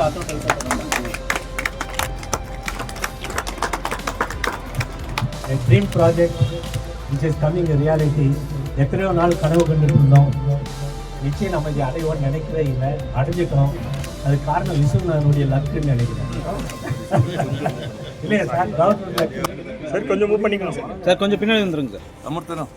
A dream project which is coming a reality. எத்தனையோ நாள் கனவு கண்டுட்டு இருந்தோம். நிச்சயம் நம்ம இதை அடைவோம்னு நினைக்கிறே இல்லை, அடைஞ்சிட்டோம். அது காரணம் விசுவனுடைய லக்குன்னு நினைக்கிறேன். இல்லையா சார்? Government luck. சார் கொஞ்சம் மூவ் பண்ணிக்கணும் சார். சார் கொஞ்சம் பின்னாடி வந்துருங்க சார். அமர்த்தணும்.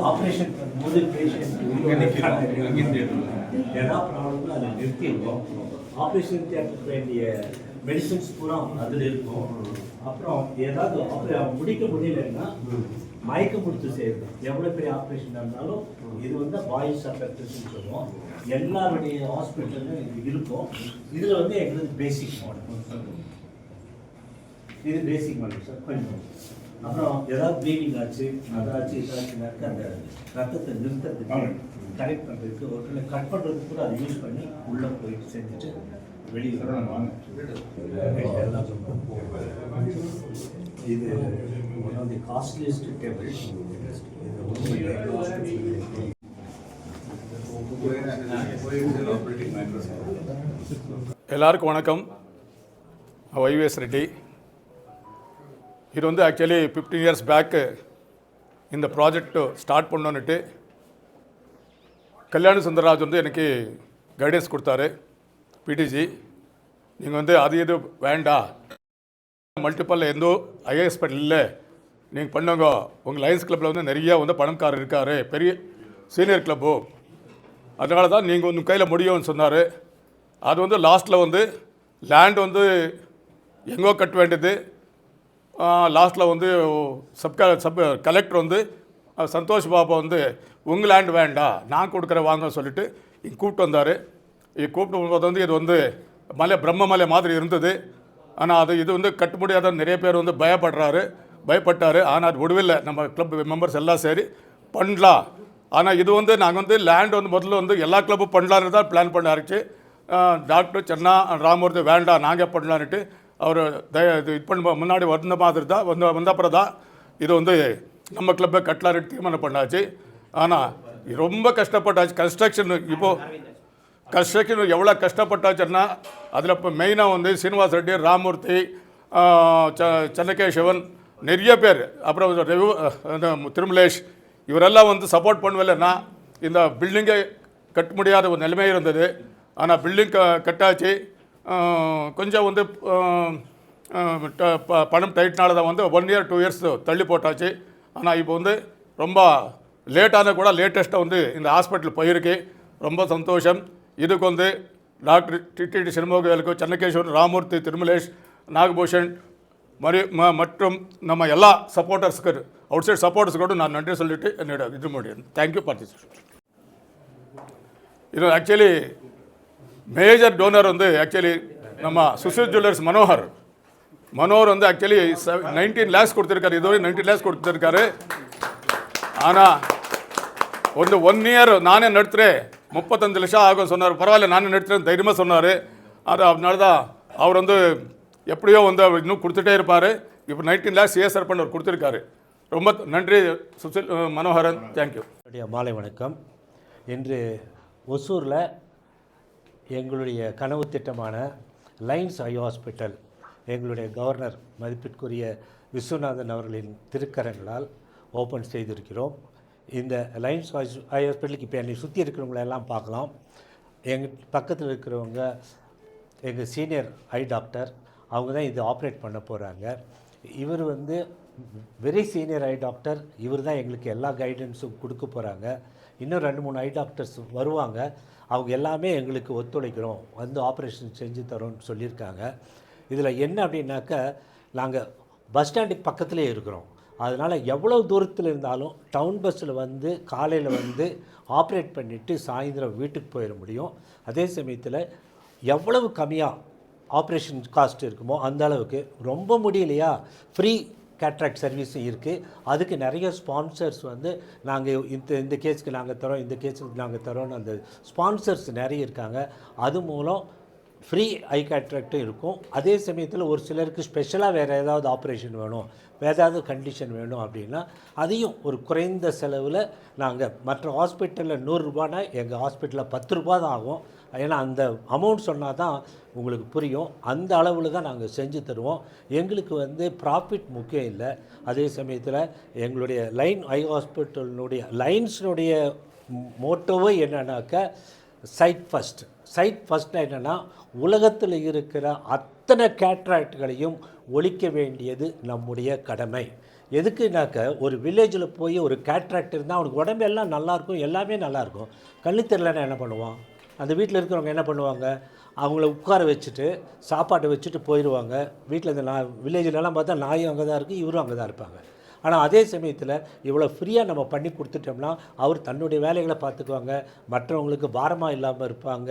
ஆப்ரேஷன் பண்ணும்போது பேஷண்ட் எல்லா ப்ராப்ளமும் அதை நிறுத்திடுவோம். ஆப்ரேஷன் தேட்டருக்கு வேண்டிய மெடிசன்ஸ் பூரா அதில் இருக்கும். அப்புறம் ஏதாவது முடிக்க முடியலன்னா மயக்கம் கொடுத்து செய்யணும். எவ்வளோ பெரிய ஆப்ரேஷன் இருந்தாலும் இது வந்து பாய்ஸ் அஃபெக்டர்ஸ்ன்னு சொல்லுவோம். எல்லாருடைய ஹாஸ்பிட்டலும் இது இருக்கும். இதில் வந்து எங்களுக்கு பேசிக் மாடல், இது பேசிக் மாடல் சார். கொஞ்சம் அப்புறம் ஏதாவது ப்ளீடிங் ஆச்சு, அதாச்சு இதாச்சுனாக்க அந்த ரத்தத்தை நிறுத்தத்துக்கு கரெக்ட் பண்ணுறதுக்கு ஒரு கட் பண்ணுறதுக்கு கூட அதை யூஸ் பண்ணி உள்ளே போயிட்டு செஞ்சுட்டு வெளியில் எல்லாம் இது one of the costliest table. எல்லாருக்கும் வணக்கம். வைவிஎஸ் ரெட்டி. இது வந்து ஆக்சுவலி 15 இயர்ஸ் பேக்கு இந்த ப்ராஜெக்ட் ஸ்டார்ட் பண்ணோன்னுட்டு கல்யாண சுந்தரராஜ் வந்து எனக்கு கைடன்ஸ் கொடுத்தாரு. பிடிஜி, நீங்கள் வந்து அது இது வேண்டாம், மல்டிப்பல் எந்தோ ஐஏஎஸ்பெட் இல்லை, நீங்கள் பண்ணுங்க. உங்கள் லயன்ஸ் கிளப்பில் வந்து நிறைய வந்து பணக்காரர் இருக்கார், பெரிய சீனியர் கிளப்பு, அதனால தான் நீங்கள் உங்கள் கையில் முடியும்னு சொன்னார். அது வந்து லாஸ்ட்டில் வந்து லேண்ட் வந்து எங்கோ கட்ட வேண்டியது. லாஸ்ட்டில் வந்து சப் கலெக்டர் வந்து சந்தோஷ் பாபா வந்து உங்கள் லேண்ட் வேண்டாம், நான் கொடுக்குறேன் வாங்க சொல்லிட்டு இங்கே கூப்பிட்டு வந்தார். கூப்பிட்டு வரும்போது வந்து இது வந்து மலை பிரம்ம மலை மாதிரி இருந்தது. ஆனால் இது வந்து கட்ட முடியாத நிறைய பேர் வந்து பயப்பட்டார். ஆனால் அது முடிவில்லை, நம்ம கிளப் மெம்பர்ஸ் எல்லாம் சரி பண்ணலாம். ஆனால் இது வந்து நாங்கள் வந்து லேண்ட் வந்து முதல்ல வந்து எல்லா கிளப்பும் பண்ணலான்னு தான் பிளான் பண்ண ஆரம்பிச்சு. டாக்டர் சென்னா ராமூர்த்தி வேண்டாம் நாங்கள் பண்ணலான்ட்டு அவர் இது பண்ண முன்னாடி வந்த மாதிரி தான் வந்த அப்புறம் தான் இது வந்து நம்ம கிளப்பை கட்டலான்னு தீர்மானம் பண்ணாச்சு. ஆனால் ரொம்ப கஷ்டப்பட்டாச்சு. கன்ஸ்ட்ரக்ஷன் எவ்வளோ கஷ்டப்பட்டாச்சுன்னா அதில் இப்போ மெயினாக வந்து சீனிவாஸ் ரெட்டி, ராமூர்த்தி, சென்னகேசவன், நிறைய பேர், அப்புறம் திருமலேஷ், இவரெல்லாம் வந்து சப்போர்ட் பண்ணவில்லைன்னா இந்த பில்டிங்கை கட்ட முடியாத ஒரு நிலைமை இருந்தது. ஆனால் பில்டிங் கட்டாச்சு. கொஞ்சம் வந்து பணம் டைட்னால தான் வந்து 1 இயர் 2 இயர்ஸ் தள்ளி போட்டாச்சு. ஆனால் இப்போ வந்து ரொம்ப லேட்டான கூட லேட்டஸ்ட்டாக வந்து இந்த ஹாஸ்பிட்டல் போயிருக்கு. ரொம்ப சந்தோஷம். இதுக்கு வந்து டாக்டர் டிடி சிறுமுகவேலுக்கு, சென்னகேஸ்வரன், ராமூர்த்தி, திருமலேஷ், நாகபூஷன் மற்றும் நம்ம எல்லா சப்போர்ட்டர்ஸ்க்கு அவுட் சைட் சப்போர்ட்டர்ஸ்க்கு நான் நன்றி சொல்லிட்டு என்னோட இது முடியும். Thank you participation. இது ஆக்சுவலி மேஜர் டோனர் வந்து ஆக்சுவலி நம்ம சுசில் ஜுவல்லர்ஸ் மனோகர் வந்து ஆக்சுவலி 19 lakhs கொடுத்துருக்காரு. இதுவரை 19 lakhs கொடுத்துருக்காரு. ஆனால் ಒಂದು 1 year நானே நடத்துகிறேன் 35 லட்சம் ஆகும் சொன்னார். பரவாயில்ல நானே நடத்துகிறேன் தைரியமாக சொன்னார். அதனால தான் அவர் வந்து எப்படியோ வந்து அவர் இன்னும் கொடுத்துட்டே இருப்பார். இப்போ 19 lakhs ஏஎஸ்ஆர் பண்ணவர் கொடுத்துருக்காரு. ரொம்ப நன்றி சுசில் மனோகரன். தேங்க்யூ. மாலை வணக்கம். இன்று ஒசூரில் எங்களுடைய கனவு திட்டமான லைன்ஸ் ஐ ஹாஸ்பிட்டல் எங்களுடைய கவர்னர் மதிப்பிற்குரிய விஸ்வநாதன் அவர்களின் திருக்கரங்களால் ஓப்பன் செய்திருக்கிறோம். இந்த லைன்ஸ் ஐ ஹாஸ்பிட்டலுக்கு இப்போ என்னை சுற்றி இருக்கிறவங்களெல்லாம் பார்க்கலாம். எங்கள் பக்கத்தில் இருக்கிறவங்க எங்கள் சீனியர் ஐ டாக்டர், அவங்க தான் இது ஆப்ரேட் பண்ண போகிறாங்க. இவர் வந்து வெரி சீனியர் ஐ டாக்டர். இவர் தான் எங்களுக்கு எல்லா கைடன்ஸும் கொடுக்க போகிறாங்க. இன்னும் 2-3 ஐ டாக்டர்ஸ் வருவாங்க. அவங்க எல்லாமே எங்களுக்கு ஒத்துழைக்கிறோம், வந்து ஆப்ரேஷன் செஞ்சு தரோன்னு சொல்லியிருக்காங்க. இதில் என்ன அப்படின்னாக்கா, நாங்கள் பஸ் ஸ்டாண்டுக்கு பக்கத்துலேயே இருக்கிறோம். அதனால் எவ்வளோ தூரத்தில் இருந்தாலும் டவுன் பஸ்ஸில் வந்து காலையில் வந்து ஆப்ரேட் பண்ணிவிட்டு சாயந்தரம் வீட்டுக்கு போயிட முடியும். அதே சமயத்தில் எவ்வளவு கம்மியாக ஆப்ரேஷன் காஸ்ட் இருக்குமோ அந்த அளவுக்கு, ரொம்ப முடியலையா ஃப்ரீ கேட்ராக்ட் சர்வீஸும் இருக்குது. அதுக்கு நிறைய ஸ்பான்சர்ஸ் வந்து நாங்கள் இந்த கேஸுக்கு நாங்கள் தரோம், இந்த கேஸுக்கு நாங்கள் தரோன்னு அந்த ஸ்பான்சர்ஸ் நிறைய இருக்காங்க. அது மூலம் ஃப்ரீ ஐ கேட்ராக்டும் இருக்கும். அதே சமயத்தில் ஒரு சிலருக்கு ஸ்பெஷலாக வேறு ஏதாவது ஆப்ரேஷன் வேணும், வேறு ஏதாவது கண்டிஷன் வேணும் அப்படின்னா அதையும் ஒரு குறைந்த செலவில் நாங்கள், மற்ற ஹாஸ்பிட்டலில் 100 ரூபானா எங்கள் ஹாஸ்பிட்டலில் 10 ரூபா தான் ஆகும். ஏன்னா அந்த அமௌண்ட் சொன்னால் தான் உங்களுக்கு புரியும். அந்த அளவில் தான் நாங்கள் செஞ்சு தருவோம். எங்களுக்கு வந்து ப்ராஃபிட் முக்கியம் இல்லை. அதே சமயத்தில் எங்களுடைய லைன் ஐ ஹாஸ்பிட்டலினுடைய லைன்ஸினுடைய மோட்டோவே என்னன்னாக்கா சைட் ஃபஸ்ட்னா என்னென்னா, உலகத்தில் இருக்கிற அத்தனை கேட்ராக்ட்களையும் ஒழிக்க வேண்டியது நம்முடைய கடமை. எதுக்குனாக்க, ஒரு வில்லேஜில் போய் ஒரு கேட்ராக்ட் இருந்தால் அவனுக்கு உடம்பெல்லாம் நல்லாயிருக்கும், எல்லாமே நல்லாயிருக்கும். கண்ணு தெரியலன்னா என்ன பண்ணுவான்? அந்த வீட்டில் இருக்கிறவங்க என்ன பண்ணுவாங்க? அவங்கள உட்கார வச்சுட்டு சாப்பாட்டை வச்சுட்டு போயிடுவாங்க. வீட்டில் இந்த வில்லேஜிலலாம் பார்த்தா நாயும் அங்கே தான் இருக்குது, இவரும் அங்கே தான் இருப்பாங்க. ஆனால் அதே சமயத்தில் இவ்வளோ ஃப்ரீயாக நம்ம பண்ணி கொடுத்துட்டோம்னா அவர் தன்னுடைய வேலைகளை பார்த்துக்குவாங்க, மற்றவங்களுக்கு பாரமாக இல்லாமல் இருப்பாங்க.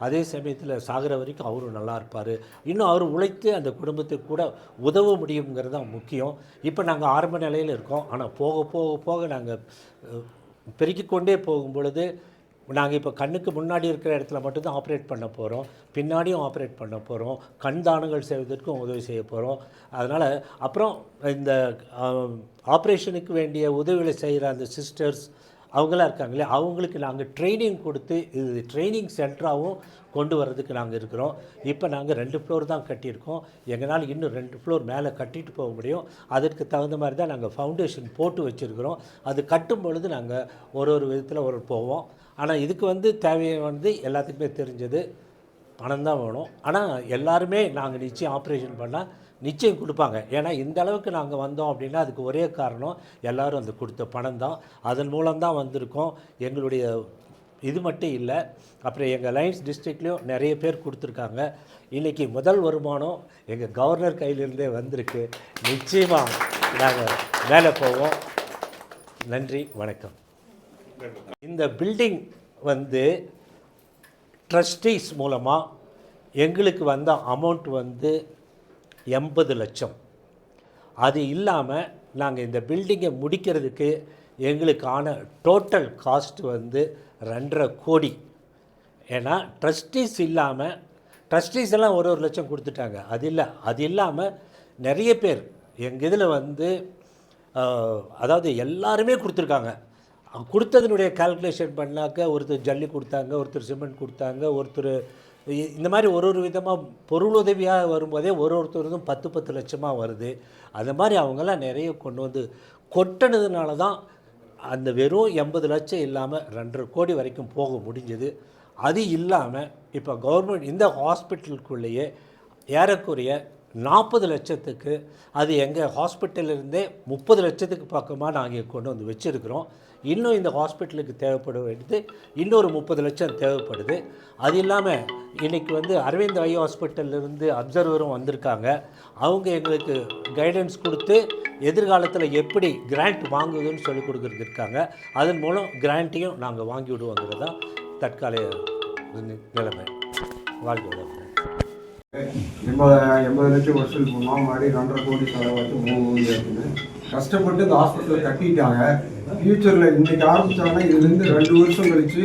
அதே சமயத்தில் சாகிற வரைக்கும் அவரும் நல்லா இருப்பார். இன்னும் அவர் உழைத்து அந்த குடும்பத்துக்கு கூட உதவ முடியுங்கிறது தான் முக்கியம். இப்போ நாங்கள் ஆரம்ப நிலையில் இருக்கோம். ஆனால் போக போக போக நாங்கள் பெருக்கிக்கொண்டே போகும் பொழுது, நாங்கள் இப்போ கண்ணுக்கு முன்னாடி இருக்கிற இடத்துல மட்டும்தான் ஆப்ரேட் பண்ண போகிறோம், பின்னாடியும் ஆப்ரேட் பண்ண போகிறோம், கண் தானங்கள் செய்வதற்கும் உதவி செய்ய போகிறோம். அதனால் அப்புறம் இந்த ஆப்ரேஷனுக்கு வேண்டிய உதவிகளை செய்கிற அந்த சிஸ்டர்ஸ் அவங்களாம் இருக்காங்களே, அவங்களுக்கு நாங்கள் ட்ரைனிங் கொடுத்து இது ட்ரைனிங் சென்டராகவும் கொண்டு வர்றதுக்கு நாங்கள் இருக்கிறோம். இப்போ நாங்கள் 2 ஃப்ளோர் தான் கட்டியிருக்கோம். எங்களால் இன்னும் 2 ஃப்ளோர் மேலே கட்டிட்டு போக முடியும். அதற்கு தகுந்த மாதிரி தான் நாங்கள் ஃபவுண்டேஷன் போட்டு வச்சுருக்கிறோம். அது கட்டும் பொழுது நாங்கள் ஒரு விதத்தில் போவோம். ஆனால் இதுக்கு வந்து தேவையானது எல்லாத்துக்குமே தெரிஞ்சது பணம் தான் வேணும். ஆனால் எல்லாருமே நாங்கள் நிச்சயம் ஆப்ரேஷன் பண்ணால் நிச்சயம் கொடுப்பாங்க. ஏன்னா இந்த அளவுக்கு நாங்கள் வந்தோம் அப்படின்னா அதுக்கு ஒரே காரணம் எல்லோரும் அந்த கொடுத்த பணம் தான். அதன் மூலம்தான் வந்திருக்கோம். எங்களுடைய இது மட்டும் இல்லை, அப்புறம் எங்கள் லைன்ஸ் டிஸ்ட்ரிக்ட்லேயும் நிறைய பேர் கொடுத்துருக்காங்க. இன்றைக்கி முதல் வருமானம் எங்கள் கவர்னர் கையிலிருந்தே வந்திருக்கு. நிச்சயமாக நாங்கள் மேலே போவோம். நன்றி, வணக்கம். இந்த பில்டிங் வந்து ட்ரஸ்டீஸ் மூலமாக எங்களுக்கு வந்த அமௌண்ட் வந்து 80 லட்சம். அது இல்லாமல் நாங்கள் இந்த பில்டிங்கை முடிக்கிறதுக்கு எங்களுக்கான டோட்டல் காஸ்ட் வந்து 2.5 கோடி. ஏன்னா ட்ரஸ்டீஸ் இல்லாமல், ட்ரஸ்டீஸ் எல்லாம் ஒரு லட்சம் கொடுத்துட்டாங்க. அது இல்லாமல் நிறைய பேர் எங்கள் இதில் வந்து அதாவது எல்லாருமே கொடுத்துருக்காங்க. கொடுத்ததுனுடைய கால்குலேஷன் பண்ணாக்க ஒருத்தர் ஜல்லி கொடுத்தாங்க, ஒருத்தர் சிமெண்ட் கொடுத்தாங்க, ஒருத்தர் இந்த மாதிரி ஒரு விதமாக பொருளுதவியாக வரும்போதே ஒருத்தருக்கும் 10 லட்சமாக வருது. அது மாதிரி அவங்கெல்லாம் நிறைய கொண்டு வந்து கொட்டினதுனால தான் அந்த வெறும் 80 லட்சம் இல்லாமல் 2.5 கோடி வரைக்கும் போக முடிஞ்சது. அது இல்லாமல் இப்போ கவர்மெண்ட் இந்த ஹாஸ்பிட்டலுக்குள்ளேயே ஏறக்குறைய 40 லட்சத்துக்கு, அது எங்கள் ஹாஸ்பிட்டல்லேருந்தே 30 லட்சத்துக்கு பக்கமாக நாங்கள் கொண்டு வந்து வச்சுருக்கிறோம். இன்னும் இந்த ஹாஸ்பிட்டலுக்கு தேவைப்பட வேண்டியது இன்னொரு 30 லட்சம் தேவைப்படுது. அது இல்லாமல் இன்றைக்கி வந்து அரவிந்த் ஐ ஹாஸ்பிட்டல்லேருந்து அப்சர்வரும் வந்திருக்காங்க. அவங்க எங்களுக்கு கைடன்ஸ் கொடுத்து எதிர்காலத்தில் எப்படி கிராண்ட் வாங்குவதுன்னு சொல்லி கொடுக்குறதுக்காங்க. அதன் மூலம் கிராண்ட்டையும் நாங்கள் வாங்கி விடுவோங்கிறது தான் தற்காலிக நிலைமை. வாழ்க்கை வளர்ப்பு 80 லட்சம் வசூல் பண்ணோம், மறுபடியும் 2.5 கோடி செலவாச்சு 3 கோடி இருக்குன்னு கஷ்டப்பட்டு இந்த ஹாஸ்பிட்டல் கட்டிட்டாங்க. ஃபியூச்சரில் இன்றைக்கி ஆரம்பித்தாங்கன்னா இதுலேருந்து 2 வருஷம் கழித்து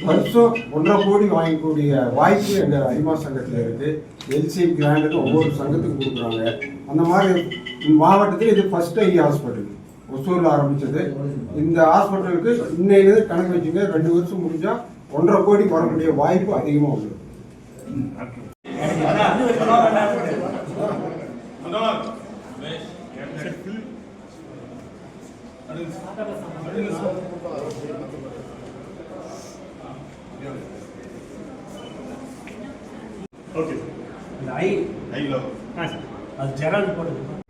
வருஷம் 1.5 கோடி வாங்கக்கூடிய வாய்ப்பு எங்கள் அரிமா சங்கத்தில் இருக்குது. எல்சி கிராண்டுன்னு ஒவ்வொரு சங்கத்துக்கும் கொடுக்குறாங்க. அந்த மாதிரி மாவட்டத்தில் இது ஃபஸ்ட் ஐ ஹாஸ்பிட்டல் ஒசூரில் ஆரம்பித்தது. இந்த ஹாஸ்பிட்டலுக்கு இன்னையிலேருந்து கணக்கு வச்சுங்க, 2 வருஷம் முடிஞ்சால் 1.5 கோடி வரக்கூடிய வாய்ப்பு அதிகமாக உண்டு. அது ஜெரால்டு போட்டு